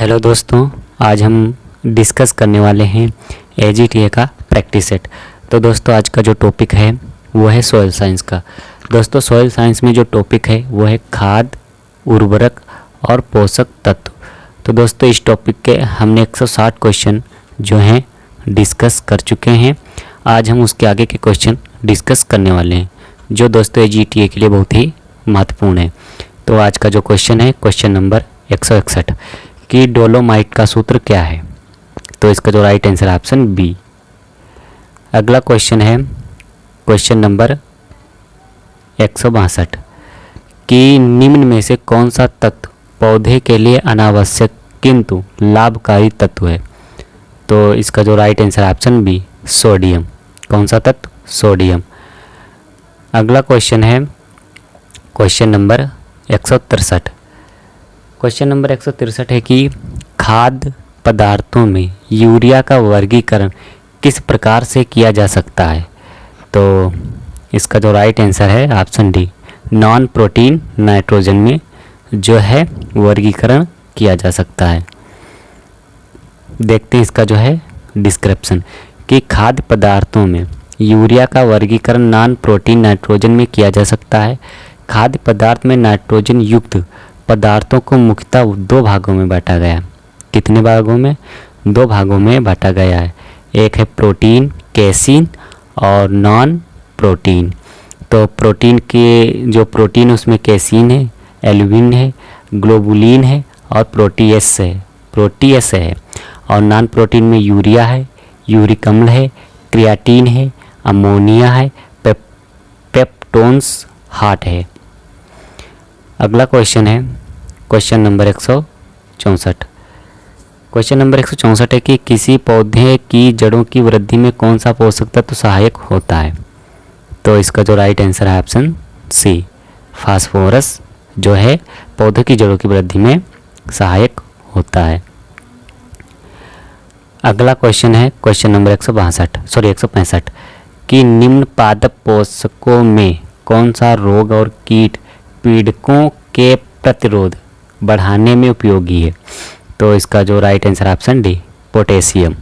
Hello दोस्तों, आज हम डिस्कस करने वाले हैं एजीटीए का प्रैक्टिस सेट। तो दोस्तों, आज का जो टॉपिक है वो है सॉइल साइंस का। दोस्तों, सॉइल साइंस में जो टॉपिक है वो है खाद, उर्वरक और पोषक तत्व। तो दोस्तों, इस टॉपिक के हमने 160 क्वेश्चन जो हैं डिस्कस कर चुके हैं। आज हम उसके आगे के क्वेश्चन डिस्कस करने वाले हैं, जो दोस्तों एजीटीए के लिए बहुत ही महत्वपूर्ण है। तो आज का जो क्वेश्चन है, क्वेश्चन नंबर 161 कि डोलोमाइट का सूत्र क्या है। तो इसका जो राइट आंसर है ऑप्शन बी। अगला क्वेश्चन है क्वेश्चन नंबर 162 कि निम्न में से कौन सा तत्व पौधे के लिए अनावश्यक किंतु लाभकारी तत्व है। तो इसका जो राइट आंसर है ऑप्शन बी, सोडियम। कौन सा तत्व? सोडियम। अगला क्वेश्चन है क्वेश्चन नंबर 163। क्वेश्चन नंबर 163 है कि खाद्य पदार्थों में यूरिया का वर्गीकरण किस प्रकार से किया जा सकता है। तो इसका जो राइट आंसर है option D, non protein nitrogen में जो है वर्गीकरण किया जा सकता है। देखते हैं इसका जो है डिस्क्रिप्शन कि खाद्य पदार्थों में यूरिया का वर्गीकरण नॉन प्रोटीन नाइट्रोजन में किया जा सकता है। खाद्य पदार्थ में नाइट्रोजन युक्त पदार्थों को मुख्यतः दो भागों में बांटा गया है। कितने भागों में? दो भागों में बांटा गया है। एक है प्रोटीन कैसीन और नॉन प्रोटीन। तो प्रोटीन के जो प्रोटीन उसमें कैसीन है, एल्ब्यूमिन है, ग्लोबुलिन है और प्रोटीएस है। और नॉन प्रोटीन में यूरिया है, यूरिक अम्ल है, क्रियाटिन है, अमोनिया है, पेप्टोन्स हार्ट है। अगला क्वेश्चन है क्वेश्चन नंबर 164। क्वेश्चन नंबर 164 है कि किसी पौधे की जड़ों की वृद्धि में कौन सा पोषक तत्व सहायक होता है। तो इसका जो राइट आंसर है ऑप्शन सी, फास्फोरस जो है पौधे की जड़ों की वृद्धि में सहायक होता है। अगला क्वेश्चन है क्वेश्चन नंबर 165 कि निम्न पादप पोषकों में कौन सा रोग और कीट पीड़कों के प्रतिरोध बढ़ाने में उपयोगी है। तो इसका जो right answer option D, potassium.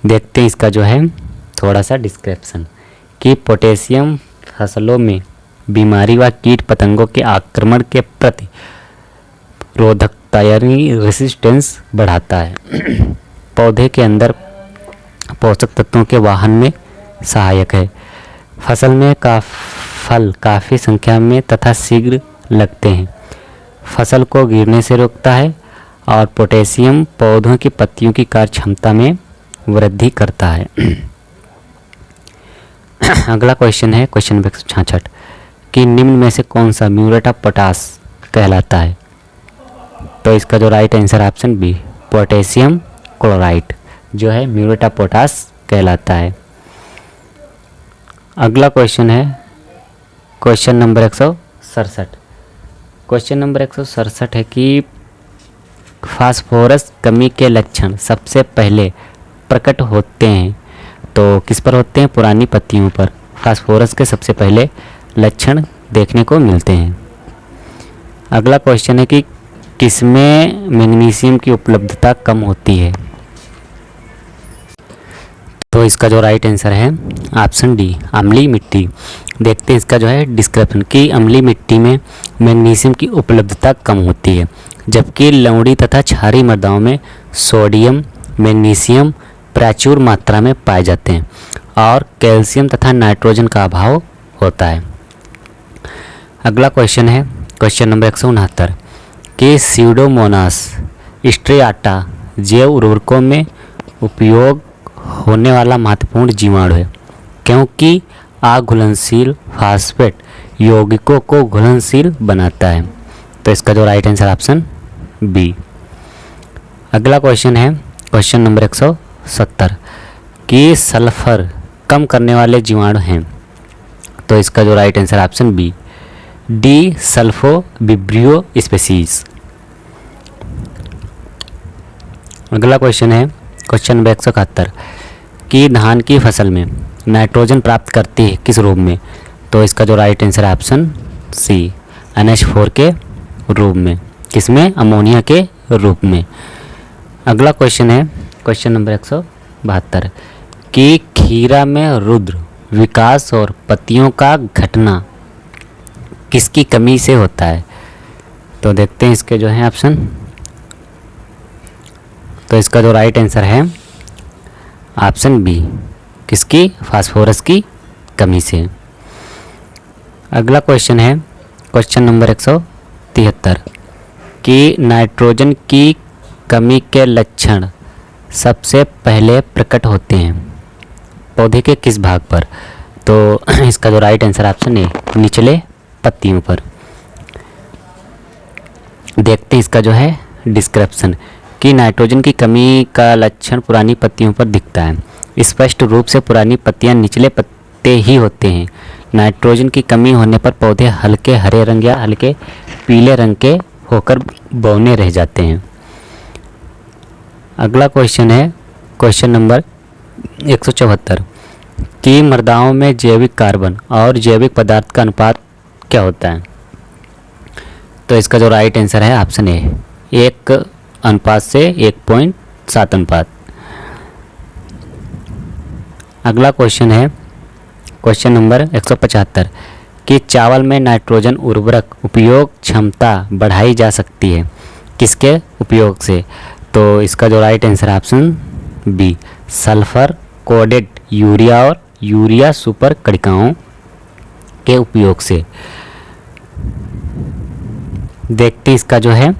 देखते हैं इसका जो है थोड़ा सा डिस्क्रिप्शन कि पोटेशियम फसलों में बीमारी व कीट पतंगों के आक्रमण के प्रति रोधकता यानी रेसिस्टेंस बढ़ाता है। पौधे के अंदर पोषक तत्वों के वाहन में सहायक है। फसल में फल काफ़ी संख्या में तथा शीघ्र लगते हैं। फसल को गिरने से रोकता है और पोटेशियम पौधों की पत्तियों की कार्य क्षमता में वृद्धि करता है। अगला क्वेश्चन है क्वेश्चन नंबर 166 कि निम्न में से कौन सा म्यूरेट ऑफ पोटास कहलाता है। तो इसका जो right answer option b, potassium chloride जो है म्यूरेट ऑफ पोटास कहलाता है। अगला क्वेश्चन है क्वेश्चन नंबर 167। क्वेश्चन नंबर 167 है कि फास्फोरस कमी के लक्षण सबसे पहले प्रकट होते हैं। तो किस पर होते हैं? पुरानी पत्तियों पर फास्फोरस के सबसे पहले लक्षण देखने को मिलते हैं। अगला क्वेश्चन है कि किसमें मैग्नीशियम की उपलब्धता कम होती है। तो इसका जो राइट आंसर है ऑप्शन डी, अम्लीय मिट्टी। देखते हैं इसका जो है डिस्क्रिप्शन कि अम्लीय मिट्टी में मैग्नीशियम की उपलब्धता कम होती है, जबकि लवणी तथा क्षारीय मृदाओं में सोडियम मैग्नीशियम प्रचुर मात्रा में पाए जाते हैं और कैल्शियम तथा नाइट्रोजन का अभाव होता है। अगला क्वेश्चन है क्वेश्चन नंबर 169 कि स्यूडोमोनास स्ट्रेआटा जैव उर्वरकों में उपयोग होने वाला महत्वपूर्ण जीवाणु है, क्योंकि अघुलनशील फास्फेट यौगिकों को घुलनशील बनाता है। तो इसका जो राइट आंसर ऑप्शन बी। अगला क्वेश्चन है क्वेश्चन नंबर 170 कि सल्फर कम करने वाले जीवाणु हैं। तो इसका जो right answer option B, D, sulfovibrio species. अगला क्वेश्चन है क्वेश्चन नंबर 171 कि धान की फसल में नाइट्रोजन प्राप्त करती है किस रूप में। तो इसका जो राइट आंसर है ऑप्शन सी, NH4 के रूप में। किसमें? अमोनिया के रूप में। अगला क्वेश्चन है क्वेश्चन नंबर 172 कि खीरा में रुद्र विकास और पत्तियों का घटना किसकी कमी से होता है। तो देखते हैं इसके जो है ऑप्शन। तो इसका जो राइट आंसर है ऑप्शन बी, किसकी, फास्फोरस की कमी से। अगला क्वेश्चन है क्वेश्चन नंबर 173 कि नाइट्रोजन की कमी के लक्षण सबसे पहले प्रकट होते हैं पौधे के किस भाग पर। तो इसका जो राइट आंसर ऑप्शन है निचले पत्तियों पर। देखते हैं इसका जो है डिस्क्रिप्शन कि नाइट्रोजन की कमी का लक्षण पुरानी पत्तियों पर दिखता है। स्पष्ट रूप से पुरानी पत्तियां निचले पत्ते ही होते हैं। नाइट्रोजन की कमी होने पर पौधे हल्के हरे रंग या हल्के पीले रंग के होकर बौने रह जाते हैं। अगला क्वेश्चन है क्वेश्चन नंबर 174 कि मृदाओं में जैविक कार्बन और जैविक पदार्थ का अनुपात क्या होता है। तो इसका जो राइट आंसर है ऑप्शन ए, 1 अनुपात से 1.7 अनुपात। अगला क्वेश्चन है क्वेश्चन नंबर 175 कि चावल में नाइट्रोजन उर्वरक उपयोग क्षमता बढ़ाई जा सकती है किसके उपयोग से। तो इसका जो राइट आंसर है option b, sulphur coated urea और यूरिया सुपर कणिकाओं के उपयोग से। देखते हैं इसका जो है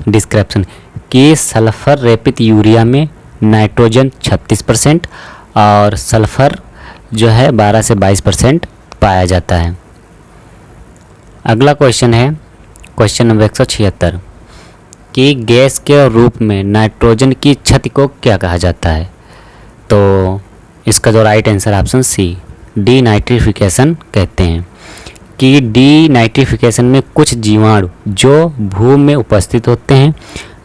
डिस्क्रिप्शन कि सल्फर रेपित यूरिया में नाइट्रोजन 36% और सल्फर जो है 12 से 22% पाया जाता है। अगला क्वेश्चन है क्वेश्चन नंबर 176 कि गैस के रूप में नाइट्रोजन की क्षति को क्या कहा जाता है। तो इसका जो right answer option c, denitrification कहते हैं कि डीनाइट्रिफिकेशन में कुछ जीवाणु जो भूमि में उपस्थित होते हैं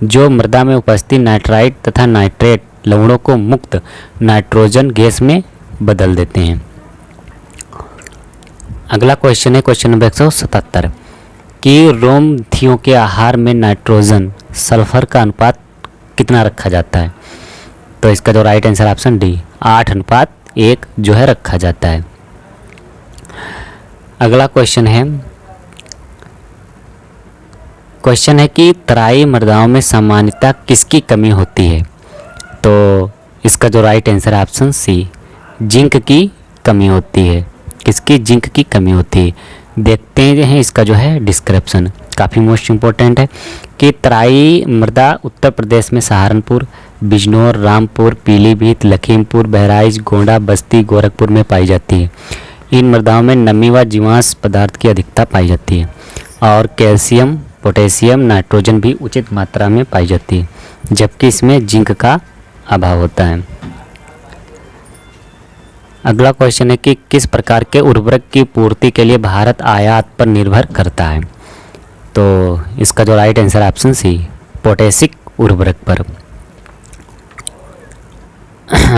जो मृदा में उपस्थित नाइट्राइट तथा नाइट्रेट लवणों को मुक्त नाइट्रोजन गैस में बदल देते हैं। अगला क्वेश्चन है क्वेश्चन नंबर 177 कि रोमथियों के आहार में नाइट्रोजन सल्फर का अनुपात कितना रखा जाता है। तो इसका जो राइट आंसर ऑप्शन डी, 8:1 जो है रखा जाता है। अगला क्वेश्चन है कि तराई मृदाओं में सामान्यतः किसकी कमी होती है। तो इसका जो राइट आंसर है ऑप्शन सी, जिंक की कमी होती है। किसकी, जिंक की कमी होती है। देखते हैं इसका जो है डिस्क्रिप्शन, काफ़ी मोस्ट इम्पोर्टेंट है कि तराई मृदा उत्तर प्रदेश में सहारनपुर, बिजनौर, रामपुर, पीलीभीत, लखीमपुर, बहराइच, गोंडा, बस्ती, गोरखपुर में पाई जाती है। इन मृदाओं में नमी व जीवांश पदार्थ की अधिकता पाई जाती है और कैल्शियम, पोटेशियम, नाइट्रोजन भी उचित मात्रा में पाई जाती है, जबकि इसमें जिंक का अभाव होता है। अगला क्वेश्चन है कि किस प्रकार के उर्वरक की पूर्ति के लिए भारत आयात पर निर्भर करता है। तो इसका जो right answer option c, potassic उर्वरक पर।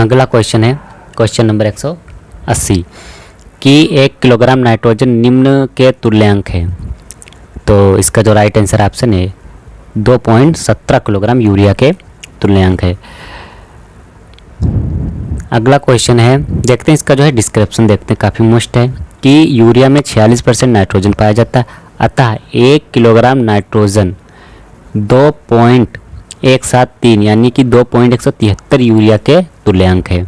अगला क्वेश्चन है क्वेश्चन नंबर 180 कि 1 किलोग्राम नाइट्रोजन निम्न के तुल्यांक है। तो इसका जो राइट आंसर ऑप्शन है 2.17 किलोग्राम यूरिया के तुल्यांक है। अगला क्वेश्चन है, देखते हैं इसका जो है डिस्क्रिप्शन, देखते हैं काफ़ी मोस्ट है कि यूरिया में 46% नाइट्रोजन पाया जाता है, अतः 1 किलोग्राम नाइट्रोजन 2.173 यानी कि 2.173 यूरिया के तुल्यांक है।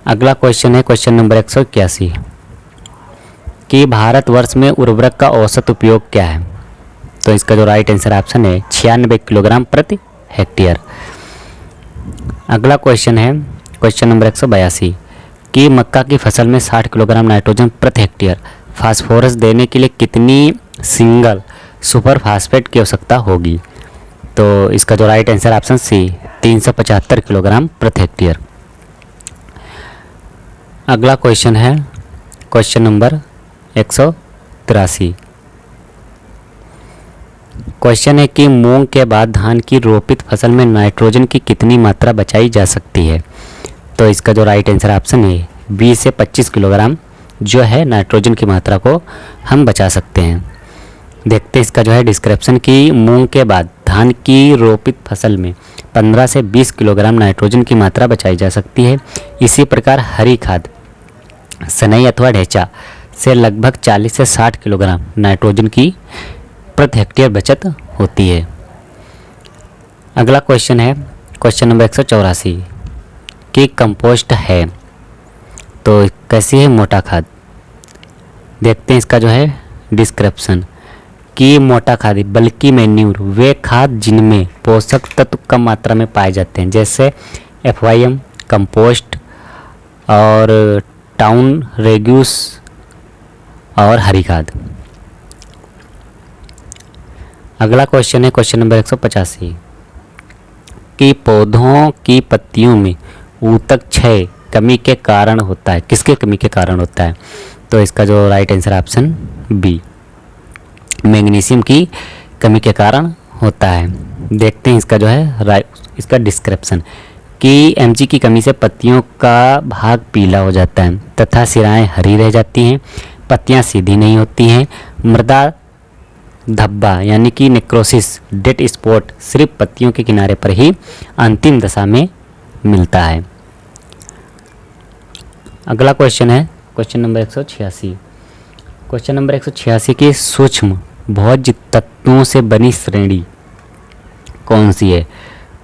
अगला क्वेश्चन है क्वेश्चन नंबर 181 कि भारतवर्ष में उर्वरक का औसत उपयोग क्या है। तो इसका जो राइट आंसर ऑप्शन है 96 किलोग्राम प्रति हेक्टेयर। अगला क्वेश्चन है क्वेश्चन नंबर 182 कि मक्का की फसल में 60 किलोग्राम नाइट्रोजन प्रति हेक्टेयर फास्फोरस देने के लिए कितनी सिंगल सुपर फास्फेट की आवश्यकता होगी। तो इसका जो right answer option c, 375 kilogram प्रति हेक्टेयर। अगला क्वेश्चन है क्वेश्चन नंबर 183 क्वेश्चन है कि मूंग के बाद धान की रोपित फसल में नाइट्रोजन की कितनी मात्रा बचाई जा सकती है। तो इसका जो राइट आंसर ऑप्शन है 20 से 25 किलोग्राम जो है नाइट्रोजन की मात्रा को हम बचा सकते हैं। देखते हैं इसका जो है डिस्क्रिप्शन कि मूंग के बाद धान की रोपित फसल में 15 से 20 किलोग्राम नाइट्रोजन की मात्रा बचाई जा सकती है। इसी प्रकार हरी खाद सनई अथवा ढैंचा से लगभग 40 से 60 किलोग्राम नाइट्रोजन की प्रति हेक्टेयर बचत होती है। अगला क्वेश्चन है क्वेश्चन नंबर 184 कि कंपोस्ट है तो कैसी है मोटा खाद। देखते हैं इसका जो है डिस्क्रिप्शन कि मोटा खाद बल्कि मैन्यूर वे खाद जिनमें पोषक तत्व कम मात्रा में पाए जाते हैं, जैसे FYM, कंपोस्ट और टाउन रेग्यूस और हरी खाद। अगला क्वेश्चन है क्वेश्चन नंबर 185 कि पौधों की पत्तियों में ऊतक क्षय कमी के कारण होता है, किसके कमी के कारण होता है। तो इसका जो right answer option b, magnesium की कमी के कारण होता है। देखते हैं इसका जो है इसका डिस्क्रिप्शन कि Mg की कमी से पत्तियों का भाग पीला हो जाता है तथा सिराएं हरी रह जाती हैं, पत्तियां सीधी नहीं होती हैं, मृदा धब्बा यानी कि नेक्रोसिस, डेड स्पॉट सिर्फ पत्तियों के किनारे पर ही अंतिम दशा में मिलता है। अगला क्वेश्चन है क्वेश्चन नंबर 186। क्वेश्चन नंबर 186 की सूक्ष्म भोज्य तत्वों से बनी श्रेणी कौन सी है।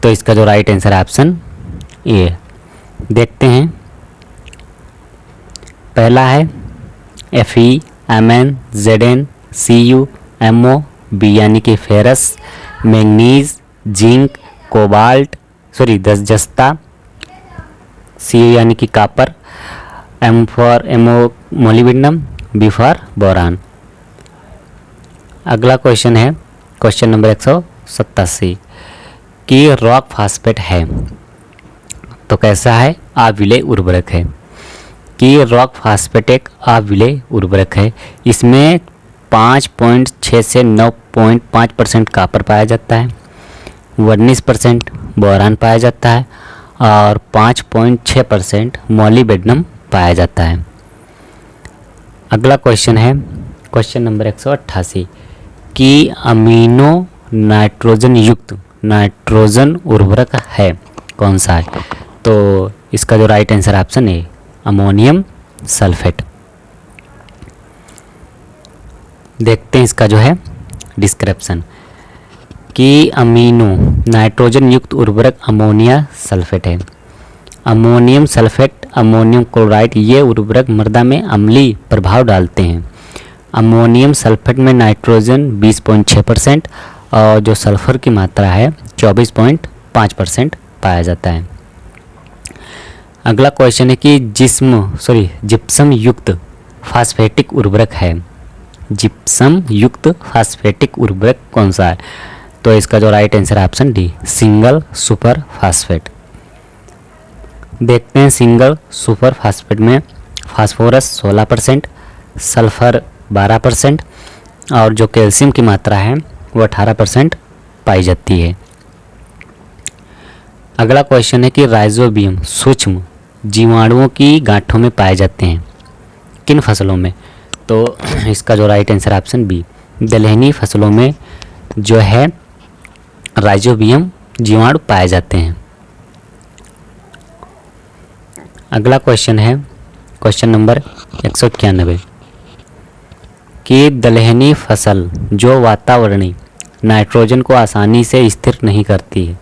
तो इसका जो राइट आंसर है ऑप्शन ए। देखते हैं, पहला है Fe, Mn, Zn, Cu, Mo, B यानी कि फेरस, मैंगनीज, जिंक, कोबाल्ट जस्ता, Cu यानी कि copper, M for molybdenum, B for boron. अगला क्वेश्चन है क्वेश्चन नंबर 187 कि रॉक फास्फेट है तो कैसा है, अविलेय उर्वरक है। कि रॉक फास्फेट एक अविलेय उर्वरक है। इसमें 5.6 से 9.5% कापर पाया जाता है, 19% बोरान पाया जाता है और 5.6% मोलिब्डेनम पाया जाता है। अगला क्वेश्चन है क्वेश्चन नंबर 188 कि अमीनो नाइट्रोजन युक्त नाइट्रोजन उर्वरक है कौन सा है। तो इसका जो राइट आंसर ऑप्शन है अमोनियम सल्फेट। देखते हैं इसका जो है डिस्क्रिप्शन कि अमीनो नाइट्रोजन युक्त उर्वरक अमोनिया सल्फेट है। अमोनियम सल्फेट, अमोनियम क्लोराइड ये उर्वरक मृदा में अम्लीय प्रभाव डालते हैं। अमोनियम सल्फेट में नाइट्रोजन 20.6% और जो सल्फर की मात्रा है 24.5% पाया जाता है। अगला क्वेश्चन है कि जिप्सम युक्त फास्फेटिक उर्वरक है। जिप्सम युक्त फास्फेटिक उर्वरक कौन सा है। तो इसका जो राइट आंसर है option D, single super phosphate. देखते हैं, सिंगल सुपर फास्फेट में फास्फोरस 16%, सल्फर 12% और जो कैल्शियम की मात्रा है वो 18% पाई जाती है। अगला क्वेश्चन है कि राइजोबियम सूक्ष्म जीवाणुओं की गांठों में पाए जाते हैं किन फसलों में। तो इसका जो राइट आंसर ऑप्शन बी, दलहनी फसलों में जो है राइजोबियम जीवाणु पाए जाते हैं। अगला क्वेश्चन है क्वेश्चन नंबर 191 कि दलहनी फसल जो वातावरणीय नाइट्रोजन को आसानी से स्थिर नहीं करती है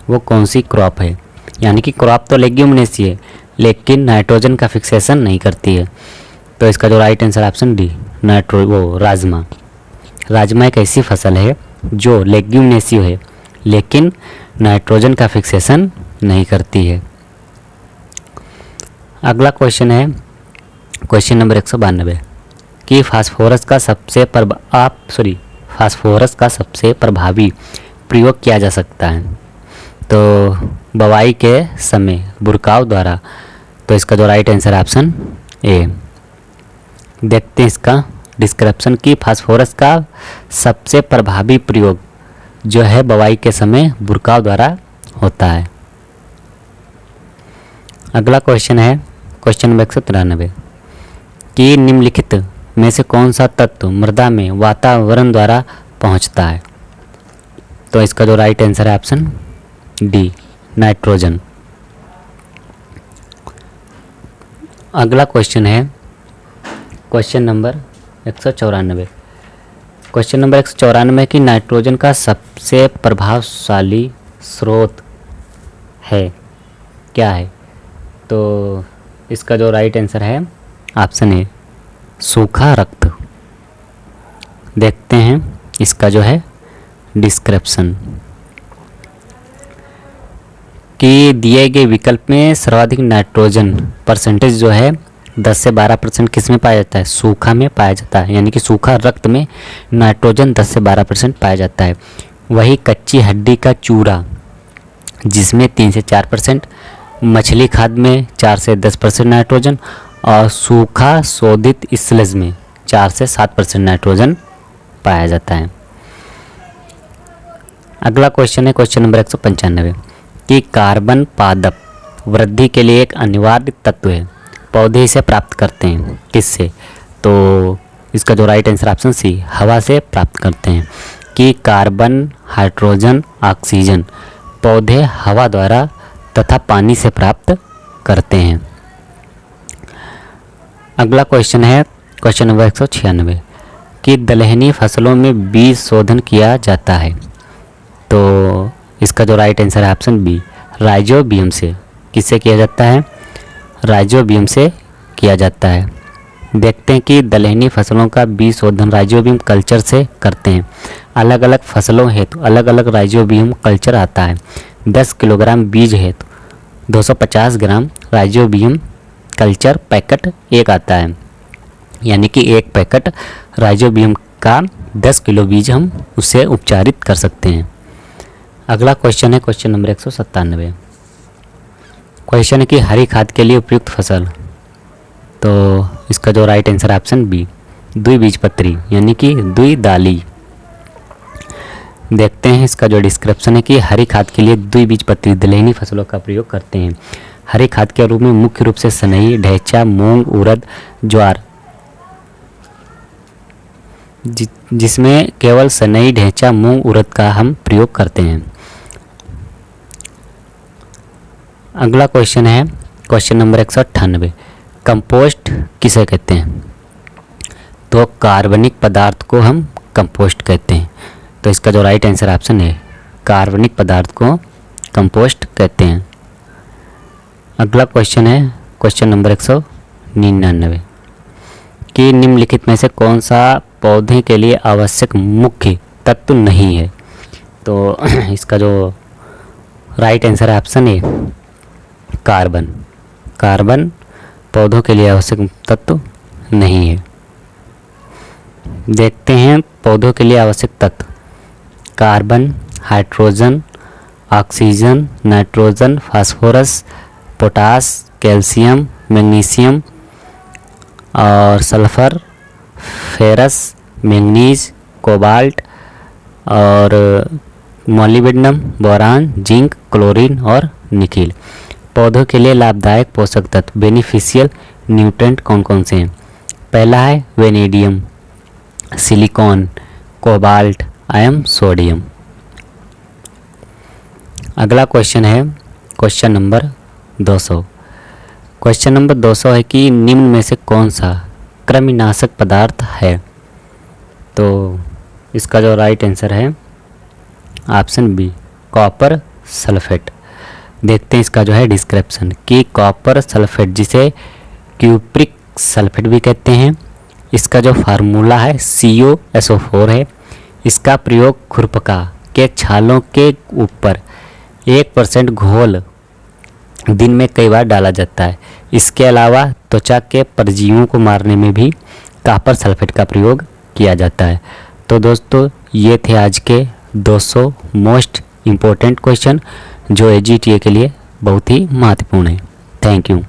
वो कौन सी क्रॉप है। यानी कि क्रॉप तो लेग्यूमिनेसी है लेकिन नाइट्रोजन का फिक्सेशन नहीं करती है। तो इसका जो right answer option D, rajma. Rajma एक ऐसी फसल है जो लेग्यूमिनेसी है लेकिन नाइट्रोजन का फिक्सेशन नहीं करती है। अगला क्वेश्चन है क्वेश्चन नंबर 192 कि फास्फोरस का सबसे प्रभावी प्रयोग किया जा सकता है। तो बवाई के समय बुरकाव द्वारा। तो इसका जो राइट आंसर ऑप्शन ए। देखते हैं इसका डिस्क्रिप्शन की फास्फोरस का सबसे प्रभावी प्रयोग जो है बवाई के समय बुरकाव द्वारा होता है। अगला क्वेश्चन है क्वेश्चन नंबर 193 कि निम्नलिखित में से कौन सा तत्व मृदा में वातावरण द्वारा पहुंचता है? तो इसका जो राइट आंसर है ऑप्शन डी, नाइट्रोजन। अगला क्वेश्चन है क्वेश्चन नंबर 194। क्वेश्चन नंबर 194 कि नाइट्रोजन का सबसे प्रभावशाली स्रोत है क्या है? तो इसका जो राइट आंसर है ऑप्शन ए, सूखा रक्त। देखते हैं इसका जो है डिस्क्रिप्शन कि दिए गए विकल्प में सर्वाधिक नाइट्रोजन परसेंटेज जो है 10 से 12% किस में पाया जाता है? सूखा में पाया जाता है, यानी कि सूखा रक्त में नाइट्रोजन 10 से 12% पाया जाता है। वही कच्ची हड्डी का चूरा जिसमें 3 से 4%, मछली खाद में 4 से 10% नाइट्रोजन और सूखा शोधित स्लज में 4 से 7% नाइट्रोजन पाया जाता है। अगला क्वेश्चन है क्वेश्चन नंबर 195 कि कार्बन पादप वृद्धि के लिए एक अनिवार्य तत्व है, पौधे इसे प्राप्त करते हैं किससे? तो इसका जो राइट आंसर ऑप्शन सी, हवा से प्राप्त करते हैं कि कार्बन, हाइड्रोजन, ऑक्सीजन पौधे हवा द्वारा तथा पानी से प्राप्त करते हैं। अगला क्वेश्चन है क्वेश्चन नंबर 196 कि दलहनी फसलों में बीज शोधन किया जाता है। तो इसका जो राइट आंसर है ऑप्शन बी, राइजोबियम से। किससे किया जाता है? राइजोबियम से किया जाता है। देखते हैं कि दलहनी फसलों का बीज शोधन राइजोबियम कल्चर से करते हैं। अलग अलग फसलों हेतु अलग अलग राइजोबियम कल्चर आता है। 10 किलोग्राम बीज हेतु 250 ग्राम राइजोबियम कल्चर पैकेट एक आता है, यानी कि एक पैकेट राइजोबियम का 10 किलो बीज हम उससे उपचारित कर सकते हैं। अगला क्वेश्चन है क्वेश्चन नंबर 197। क्वेश्चन है कि हरी खाद के लिए उपयुक्त फसल। तो इसका जो राइट आंसर ऑप्शन बी, द्विबीजपत्री यानी कि द्विदाली। देखते हैं इसका जो डिस्क्रिप्शन है कि हरी खाद के लिए द्विबीजपत्री दलहनी फसलों का प्रयोग करते हैं। हरी खाद के रूप में मुख्य रूप से सनई, ढैंचा, मूंग, उड़द, ज्वार, जिसमें केवल सनई, ढैंचा, मूंग, उड़द का हम प्रयोग करते हैं। अगला क्वेश्चन है क्वेश्चन नंबर 198, कंपोस्ट किसे कहते हैं? तो कार्बनिक पदार्थ को हम कंपोस्ट कहते हैं। तो इसका जो राइट आंसर ऑप्शन है, कार्बनिक पदार्थ को कंपोस्ट कहते हैं। अगला क्वेश्चन है क्वेश्चन नंबर 199 कि निम्नलिखित में से कौन सा पौधे के लिए आवश्यक मुख्य तत्व नहीं है? तो इसका जो राइट आंसर है ऑप्शन ए, कार्बन। कार्बन पौधों के लिए आवश्यक तत्व नहीं है। देखते हैं पौधों के लिए आवश्यक तत्व, carbon, hydrogen, oxygen, nitrogen, phosphorus, potash, calcium, magnesium और सल्फर, फेरस, मैंगनीज, कोबाल्ट और मोलिब्डेनम, बोरान, जिंक, क्लोरीन और निकिल। पौधों के लिए लाभदायक पोषक तत्व बेनिफिशियल न्यूट्रेंट कौन कौन से हैं? पहला है vanadium, silicon, cobalt, iron, sodium. अगला क्वेश्चन है क्वेश्चन नंबर 200। क्वेश्चन नंबर 200 है कि निम्न में से कौन सा कृमिनाशक पदार्थ है? तो इसका जो राइट आंसर है ऑप्शन बी, कॉपर सल्फेट। देखते हैं इसका जो है डिस्क्रिप्शन कि कॉपर सल्फेट जिसे क्यूप्रिक सल्फेट भी कहते हैं, इसका जो फार्मूला है CuSO4 है। इसका प्रयोग खुरपका के छालों के ऊपर 1% घोल दिन में कई बार डाला जाता है। इसके अलावा त्वचा के परजीवियों को मारने में भी कॉपर सल्फेट का प्रयोग किया जाता है। तो दोस्तों ये थे आज के 200 मोस्ट इम्पोर्टेंट क्वेश्चन जो AGTA के लिए बहुत ही महत्वपूर्ण है। Thank you.